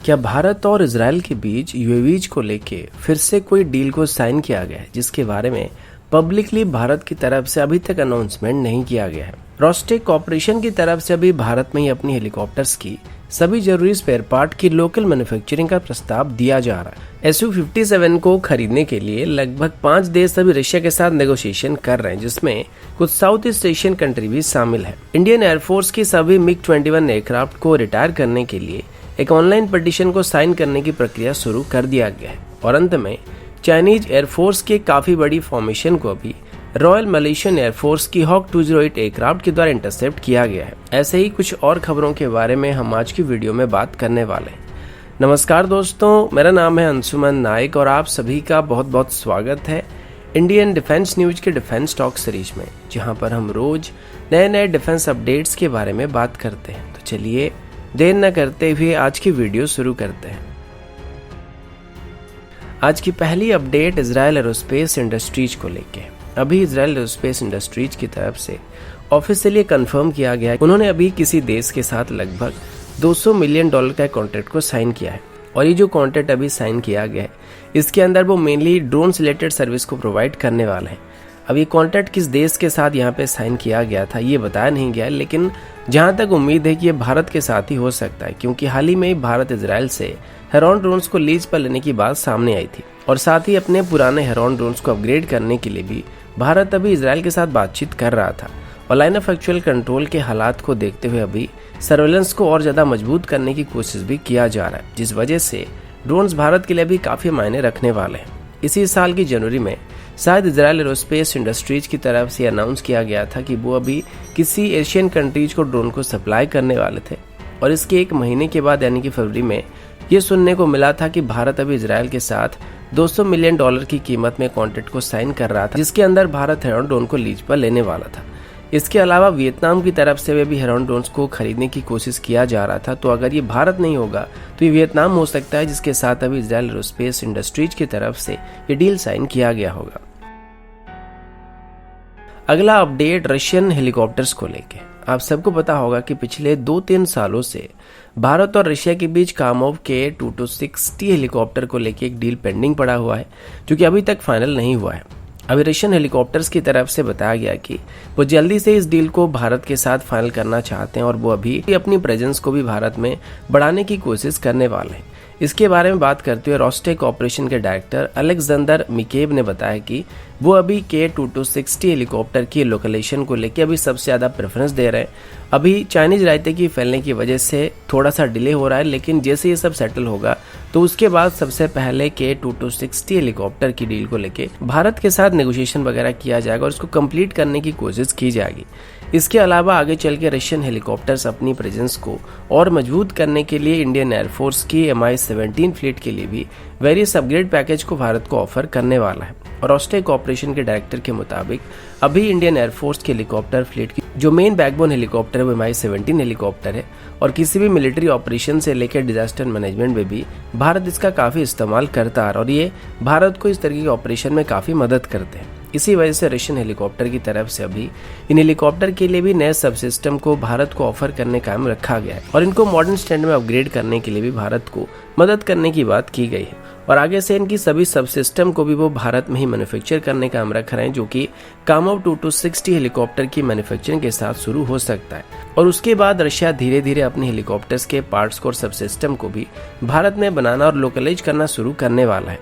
क्या भारत और इजराइल के बीच यूएवीज को लेके फिर से कोई डील को साइन किया गया है, जिसके बारे में पब्लिकली भारत की तरफ से अभी तक अनाउंसमेंट नहीं किया गया है। रोस्टेक कॉर्पोरेशन की तरफ से अभी भारत में ही अपनी हेलीकॉप्टर्स की सभी जरूरी स्पेयर पार्ट की लोकल मैन्युफैक्चरिंग का प्रस्ताव दिया जा रहा है। Su-57 को खरीदने के लिए लगभग 5 देश अभी रशिया के साथ नेगोशिएशन कर रहे हैं, जिसमें कुछ साउथ ईस्ट एशियन कंट्री भी शामिल है। इंडियन एयरफोर्स की सभी MiG-21 एयरक्राफ्ट को रिटायर करने के लिए एक ऑनलाइन पिटीशन को साइन करने की प्रक्रिया शुरू कर दिया गया है और अंत में चाइनीज एयरफोर्स के काफी बड़ी फॉर्मेशन को भी रॉयल मलेशियन एयरफोर्स की हॉक 208 एयरक्राफ्ट के द्वारा इंटरसेप्ट किया गया है। ऐसे ही कुछ और खबरों के बारे में हम आज की वीडियो में बात करने वाले हैं। नमस्कार दोस्तों, मेरा नाम है अंशुमन नाइक और आप सभी का बहुत बहुत स्वागत है इंडियन डिफेंस न्यूज के डिफेंस टॉक सीरीज में, जहां पर हम रोज नए नए डिफेंस अपडेट्स के बारे में बात करते हैं। तो चलिए देर न करते हुए आज की वीडियो शुरू करते हैं। आज की पहली अपडेट इजराइल एरोस्पेस इंडस्ट्रीज को लेके। अभी इजराइल एरोस्पेस इंडस्ट्रीज की तरफ से ऑफिशियली कंफर्म किया गया है, उन्होंने अभी किसी देश के साथ लगभग $200 मिलियन का कॉन्ट्रैक्ट को साइन किया है। और ये जो कॉन्ट्रैक्ट अभी साइन किया गया है, इसके अंदर वो मेनली ड्रोन रिलेटेड सर्विस को प्रोवाइड करने वाला है। अब ये कॉन्ट्रैक्ट किस देश के साथ यहाँ पे साइन किया गया था ये बताया नहीं गया है, लेकिन जहाँ तक उम्मीद है कि ये भारत के साथ ही हो सकता है, क्योंकि हाल ही में भारत इजराइल से हेरॉन ड्रोन्स को लीज पर लेने की बात सामने आई थी और साथ ही अपने पुराने हेरॉन ड्रोन्स को अपग्रेड करने के लिए भी भारत अभी इजराइल के साथ बातचीत कर रहा था। और लाइन ऑफ एक्चुअल कंट्रोल के हालात को देखते हुए अभी सर्वेलेंस को और ज्यादा मजबूत करने की कोशिश भी किया जा रहा है, जिस वजह से ड्रोन्स भारत के लिए भी काफी मायने रखने वाले हैं। इसी साल की जनवरी में शायद इजराइल एरोस्पेस इंडस्ट्रीज की तरफ से अनाउंस किया गया था कि वो अभी किसी एशियन कंट्रीज को ड्रोन को सप्लाई करने वाले थे और इसके एक महीने के बाद यानी कि फरवरी में ये सुनने को मिला था कि भारत अभी इजराइल के साथ $200 मिलियन की कीमत में कॉन्ट्रैक्ट को साइन कर रहा था, जिसके अंदर भारत हेरॉन ड्रोन को लीज पर लेने वाला था। इसके अलावा वियतनाम की तरफ से भी हेरॉन ड्रोन्स को खरीदने की कोशिश किया जा रहा था। तो अगर ये भारत नहीं होगा तो ये वियतनाम हो सकता है, जिसके साथ अभी इजराइल एरोस्पेस इंडस्ट्रीज की तरफ से ये डील साइन किया गया होगा। अगला अपडेट रशियन हेलीकॉप्टर्स को लेके। आप सबको पता होगा कि पिछले 2-3 सालों से भारत और रशिया के बीच कामोव के Tu-260 हेलीकॉप्टर को लेके एक डील पेंडिंग पड़ा हुआ है, जो कि अभी तक फाइनल नहीं हुआ है। अभी रशियन हेलीकॉप्टर्स की तरफ से बताया गया कि वो जल्दी से इस डील को भारत के साथ फाइनल करना चाहते हैं और वो अभी अपनी प्रेजेंस को भी भारत में बढ़ाने की कोशिश करने वाले हैं। इसके बारे में बात करते हुए रोस्टेक ऑपरेशन के डायरेक्टर अलेक्जेंडर मिकेव ने बताया कि वो अभी Tu-260 हेलीकॉप्टर की लोकेशन को लेकर अभी सबसे ज्यादा प्रेफरेंस दे रहे हैं। अभी चाइनीज रायते की फैलने की वजह से थोड़ा सा डिले हो रहा है, लेकिन जैसे ये सब सेटल होगा तो उसके बाद सबसे पहले Tu-260 हेलीकॉप्टर की डील को लेके भारत के साथ नेगोशिएशन वगैरह किया जाएगा और इसको कंप्लीट करने की कोशिश की जाएगी। इसके अलावा आगे चल के रशियन हेलीकॉप्टर्स अपनी प्रेजेंस को और मजबूत करने के लिए इंडियन एयरफोर्स की Mi-17 फ्लीट के लिए भी वेरियस अपग्रेड पैकेज को भारत को ऑफर करने वाला है। और रोस्टेक ऑपरेशन के डायरेक्टर के मुताबिक अभी इंडियन एयरफोर्स के हेलीकॉप्टर फ्लीट की जो मेन बैकबोन हेलीकॉप्टर है वो Mi-17 हेलीकॉप्टर है और किसी भी मिलिट्री ऑपरेशन से लेकर डिजास्टर मैनेजमेंट में भी भारत इसका काफी इस्तेमाल करता है और ये भारत को इस तरह के ऑपरेशन में काफी मदद करते हैं। इसी वजह से रशियन हेलीकॉप्टर की तरफ से अभी इन हेलीकॉप्टर के लिए भी नए सब सिस्टम को भारत को ऑफर करने का काम रखा गया है और इनको मॉडर्न स्टैंडर्ड में अपग्रेड करने के लिए भी भारत को मदद करने की बात की गई है। और आगे से इनकी सभी सब सिस्टम को भी वो भारत में ही मैन्युफैक्चर करने का काम रख रहे हैं, जो कि कामोव Tu-260 हेलीकॉप्टर की मैन्युफैक्चरिंग के साथ शुरू हो सकता है। और उसके बाद रशिया धीरे धीरे अपने हेलीकॉप्टर्स के पार्ट्स को और सब सिस्टम को भी भारत में बनाना और लोकलाइज करना शुरू करने वाला है,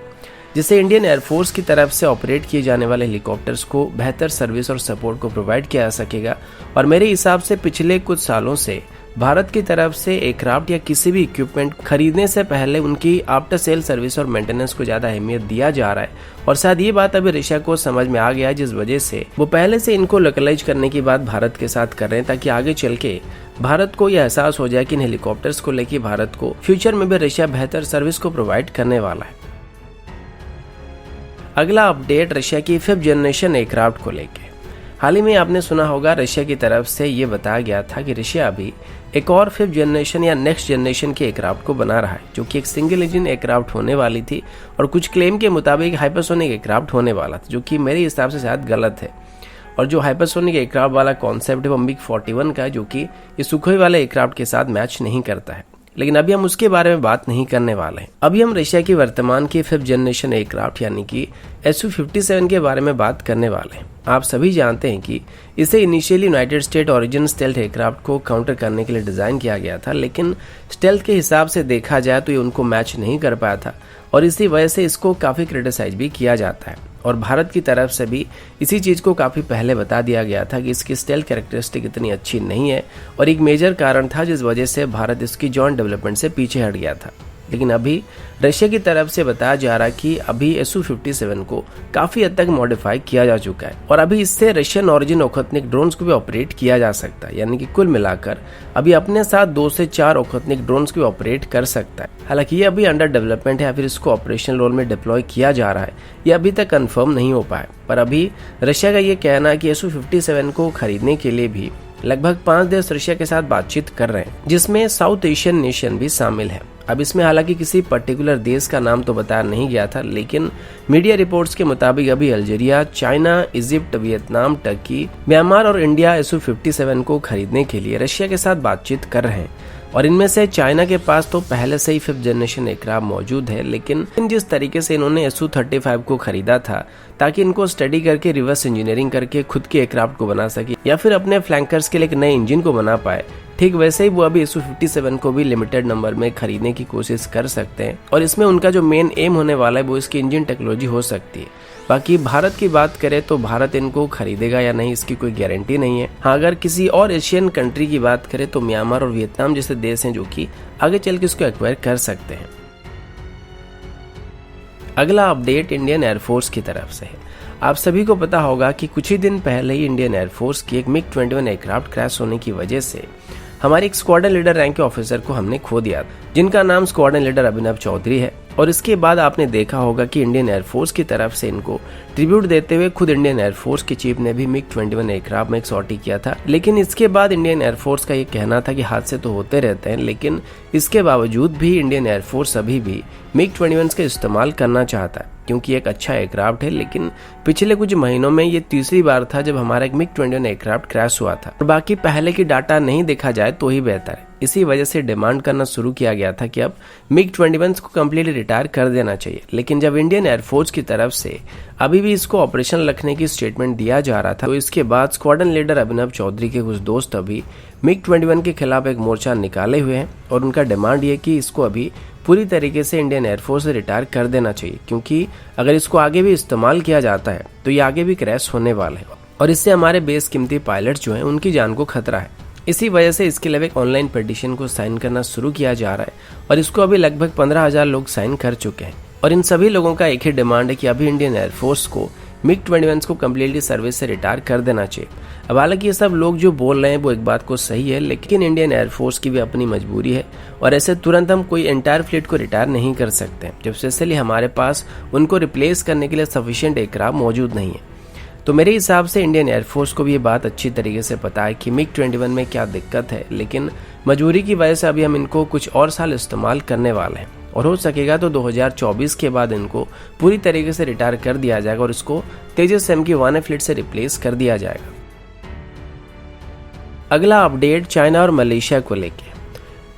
जिससे इंडियन एयरफोर्स की तरफ से ऑपरेट किए जाने वाले हेलीकॉप्टर्स को बेहतर सर्विस और सपोर्ट को प्रोवाइड किया जा सकेगा। और मेरे हिसाब से पिछले कुछ सालों से भारत की तरफ से एयरक्राफ्ट या किसी भी इक्विपमेंट खरीदने से पहले उनकी आफ्टर सेल सर्विस और मेंटेनेंस को ज्यादा अहमियत दिया जा रहा है और शायद ये बात अभी रशिया को समझ में आ गया है, जिस वजह से वो पहले से इनको लोकलाइज करने की बात भारत के साथ कर रहे हैं, ताकि आगे चल के भारत को यह एहसास हो जाए कि इन हेलीकॉप्टर्स को लेकर भारत को फ्यूचर में भी रशिया बेहतर सर्विस को प्रोवाइड करने वाला है। अगला अपडेट रशिया की 5th जनरेशन एयरक्राफ्ट को लेके। हाल ही में आपने सुना होगा रशिया की तरफ से ये बताया गया था कि रशिया अभी एक और 5th जनरेशन या नेक्स्ट जनरेशन के एयरक्राफ्ट को बना रहा है, जो कि एक सिंगल इंजन एयरक्राफ्ट होने वाली थी और कुछ क्लेम के मुताबिक हाइपरसोनिक एयरक्राफ्ट होने वाला था, जो कि मेरे हिसाब से शायद गलत है। और जो हाइपरसोनिक एयरक्राफ्ट वाला कॉन्सेप्ट है वो MiG-41 का है, जो कि इस सुखोई वाले एयरक्राफ्ट के साथ मैच नहीं करता है। लेकिन अभी हम उसके बारे में बात नहीं करने वाले हैं। अभी हम रशिया की वर्तमान की 5th जनरेशन एयरक्राफ्ट यानी कि Su-57 के बारे में बात करने वाले हैं। आप सभी जानते हैं कि इसे initially United state origin stealth aircraft को काउंटर करने के लिए डिजाइन किया गया था, लेकिन स्टेल्थ के हिसाब से देखा जाए तो ये उनको मैच नहीं कर पाया था और इसी वजह से इसको काफी क्रिटिसाइज भी किया जाता है। और भारत की तरफ से भी इसी चीज़ को काफ़ी पहले बता दिया गया था कि इसकी स्टेल्थ कैरेक्टरिस्टिक इतनी अच्छी नहीं है और एक मेजर कारण था जिस वजह से भारत इसकी जॉइंट डेवलपमेंट से पीछे हट गया था। लेकिन अभी रशिया की तरफ से बताया जा रहा है कि अभी Su-57 को काफ़ी हद तक मॉडिफाई किया जा चुका है और अभी इससे रशियन ओरिजिन ओखोत्निक ड्रोन्स को भी ऑपरेट किया जा सकता है, यानी कि कुल मिलाकर अभी अपने साथ 2 से 4 ओखोत्निक ड्रोन्स को भी ऑपरेट कर सकता है। हालांकि ये अभी अंडर डेवलपमेंट है या फिर इसको ऑपरेशनल रोल में डिप्लॉय किया जा रहा है, ये अभी तक कंफर्म नहीं हो पाया। पर अभी रशिया का ये कहना है कि Su-57 को खरीदने के लिए भी लगभग 5 देश रशिया के साथ बातचीत कर रहे हैं, जिसमें साउथ एशियन नेशन भी शामिल है। अब इसमें हालांकि किसी पर्टिकुलर देश का नाम तो बताया नहीं गया था, लेकिन मीडिया रिपोर्ट्स के मुताबिक अभी Algeria, China, Egypt, Vietnam, Turkey, Myanmar और इंडिया Su-57 को खरीदने के लिए रशिया के साथ बातचीत कर रहे हैं। और इनमें से चाइना के पास तो पहले से ही 5th जनरेशन एयरक्राफ्ट मौजूद है, लेकिन जिस तरीके से इन्होंने Su-35 को खरीदा था ताकि इनको स्टडी करके रिवर्स इंजीनियरिंग करके खुद के एयरक्राफ्ट को बना सके या फिर अपने फ्लैंकर्स के लिए एक नए इंजन को बना पाए, ठीक वैसे ही वो अभी Su-57 को भी लिमिटेड नंबर में खरीदने की कोशिश कर सकते हैं। और इसमें उनका जो मेन एम होने वाला है वो इसकी इंजन टेक्नोलॉजी हो सकती है। बाकी भारत की बात करें तो भारत इनको खरीदेगा या नहीं इसकी कोई गारंटी नहीं है। हाँ, अगर किसी और एशियन कंट्री की बात करें तो म्यांमार और वियतनाम जैसे देश हैं जो कि आगे चल के इसको एक्वायर कर सकते हैं। अगला अपडेट इंडियन एयरफोर्स की तरफ से है। आप सभी को पता होगा कि कुछ ही दिन पहले ही इंडियन एयरफोर्स की एक MiG-21 एयरक्राफ्ट क्रैश होने की वजह से हमारे एक स्क्वाड्रन लीडर रैंक के ऑफिसर को हमने खो दिया, जिनका नाम स्क्वाड्रन लीडर अभिनव चौधरी है। और इसके बाद आपने देखा होगा कि इंडियन एयरफोर्स की तरफ से इनको ट्रिब्यूट देते हुए खुद इंडियन एयरफोर्स के चीफ ने भी MiG-21 एयरक्राफ्ट में एक सॉर्टी किया था। लेकिन इसके बाद इंडियन एयरफोर्स का ये कहना था कि हादसे तो होते रहते हैं, लेकिन इसके बावजूद भी इंडियन एयरफोर्स अभी भी MiG-21 का इस्तेमाल करना चाहता है क्योंकि एक अच्छा एयरक्राफ्ट है। लेकिन पिछले कुछ महीनों में ये तीसरी बार था जब हमारा एक MiG-21 एयरक्राफ्ट क्रैश हुआ था और बाकी पहले की डाटा नहीं देखा जाए तो ही बेहतर है। इसी वजह से डिमांड करना शुरू किया गया था कि अब MiG-21 को कम्प्लीटली रिटायर कर देना चाहिए। लेकिन जब इंडियन एयरफोर्स की तरफ से अभी भी इसको ऑपरेशनल रखने की स्टेटमेंट दिया जा रहा था, तो इसके बाद स्क्वाड्रन लीडर अभिनव चौधरी के कुछ दोस्त अभी MiG-21 के खिलाफ एक मोर्चा निकाले हुए हैं और उनका डिमांड ये कि इसको अभी पूरी तरीके से इंडियन एयरफोर्स से रिटायर कर देना चाहिए, क्योंकि अगर इसको आगे भी इस्तेमाल किया जाता है तो ये आगे भी क्रैश होने वाला है और इससे हमारे बेशकीमती पायलट जो हैं उनकी जान को खतरा है। इसी वजह से इसके लिए एक ऑनलाइन पिटीशन को साइन करना शुरू किया जा रहा है और इसको अभी लगभग 15,000 लोग साइन कर चुके हैं। और इन सभी लोगों का एक ही डिमांड है कि अभी इंडियन एयरफोर्स को MiG-21 को कम्प्लीटली सर्विस से रिटायर कर देना चाहिए। अब हालांकि ये सब लोग जो बोल रहे हैं वो एक बात को सही है, लेकिन इंडियन एयरफोर्स की भी अपनी मजबूरी है और ऐसे तुरंत हम कोई एंटायर फ्लीट को रिटायर नहीं कर सकते जब स्पेशली हमारे पास उनको रिप्लेस करने के लिए सफिशिएंट एयरक्राफ्ट मौजूद नहीं है। तो मेरे हिसाब से इंडियन एयरफोर्स को भी ये बात अच्छी तरीके से पता है कि MiG-21 में क्या दिक्कत है, लेकिन मजबूरी की वजह से अभी हम इनको कुछ और साल इस्तेमाल करने वाले हैं और हो सकेगा तो 2024 के बाद इनको पूरी तरीके से रिटायर कर दिया जाएगा और इसको तेजस MQ-1A फ्लीट से रिप्लेस कर दिया जाएगा। अगला अपडेट चाइना और मलेशिया को लेके।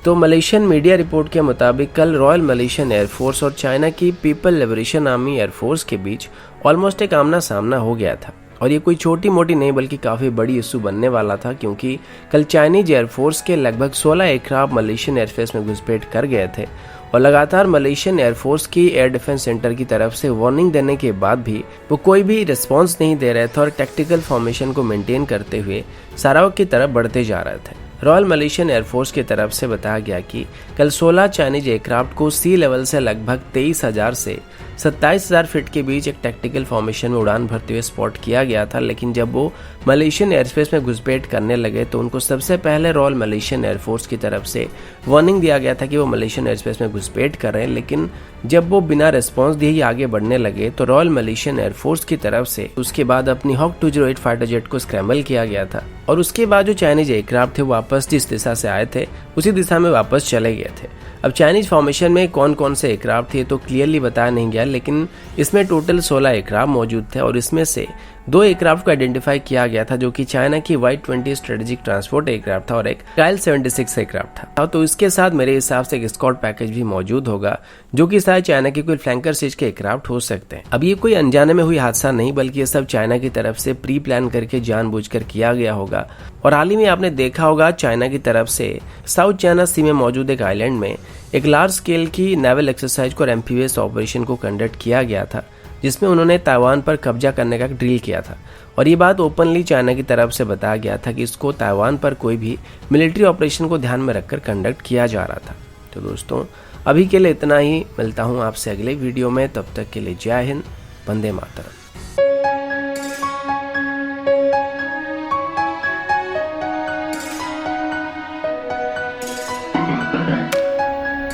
तो मलेशियन मीडिया रिपोर्ट के मुताबिक कल रॉयल मलेशियन एयरफोर्स और चाइना की पीपल लिबरेशन आर्मी एयरफोर्स के बीच ऑलमोस्ट एक आमना सामना हो गया था और ये कोई छोटी मोटी नहीं बल्कि काफ़ी बड़ी इशू बनने वाला था, क्योंकि कल चाइनीज एयरफोर्स के लगभग 16 एयरक्राफ्ट मलेशियन एयरफेस में घुसपैठ कर गए थे और लगातार मलेशियन एयरफोर्स की एयर डिफेंस सेंटर की तरफ से वार्निंग देने के बाद भी वो कोई भी रिस्पांस नहीं दे रहे थे और टैक्टिकल फॉर्मेशन को मेंटेन करते हुए सारावक की तरफ बढ़ते जा रहे थे। रॉयल मलेशियन एयरफोर्स की तरफ से बताया गया कि कल 16 चाइनीज एयरक्राफ्ट को सी लेवल से लगभग 23,000 से 27,000 फीट के बीच एक टैक्टिकल फॉर्मेशन में उड़ान भरते हुए स्पॉट किया गया था। लेकिन जब वो मलेशियन एयरस्पेस में घुसपैठ करने लगे तो उनको सबसे पहले रॉयल मलेशियन एयरफोर्स की तरफ से वार्निंग दिया गया था कि वो मलेशियन एयरस्पेस में घुसपैठ कर रहे हैं। लेकिन जब वो बिना रिस्पॉन्स दिए ही आगे बढ़ने लगे तो रॉयल मलेशियन एयरफोर्स की तरफ से उसके बाद अपनी हॉक 208 फाइटर जेट को स्क्रैम्बल किया गया था और उसके बाद जो चाइनीज एयरक्राफ्ट थे वापस जिस दिशा से आए थे उसी दिशा में वापस चले गए थे। अब चाइनीज फॉर्मेशन में कौन कौन से एयरक्राफ्ट थे तो क्लियरली बताया नहीं गया, लेकिन इसमें टोटल 16 एयरक्राफ्ट मौजूद थे और इसमें से दो एयरक्राफ्ट को आइडेंटिफाई किया गया था, जो कि चाइना की Y-20 स्ट्रेटेजिक ट्रांसपोर्ट एयरक्राफ्ट था और एक काइल 76 एयरक्राफ्ट था। तो इसके साथ मेरे हिसाब से एक स्कॉट पैकेज भी मौजूद होगा, जो कि शायद चाइना के कोई फ्लैंकर सीरीज के एयरक्राफ्ट हो सकते हैं। अब ये कोई अनजाने में हुई हादसा नहीं, बल्कि ये सब चाइना की तरफ से प्री प्लान करके जानबूझकर किया गया होगा। और हाल ही में आपने देखा होगा चाइना की तरफ से साउथ चाइना सी में मौजूद एक आइलैंड में एक लार्ज स्केल की नेवल एक्सरसाइज को और एम्फीबियस ऑपरेशन को कंडक्ट किया गया था, जिसमें उन्होंने ताइवान पर कब्जा करने का ड्रिल किया था। और ये बात ओपनली चाइना की तरफ से बताया गया था कि इसको ताइवान पर कोई भी मिलिट्री ऑपरेशन को ध्यान में रखकर कंडक्ट किया जा रहा था। तो दोस्तों, अभी के लिए इतना ही। मिलता हूँ आपसे अगले वीडियो में, तब तक के लिए जय हिंद, वंदे मातरम।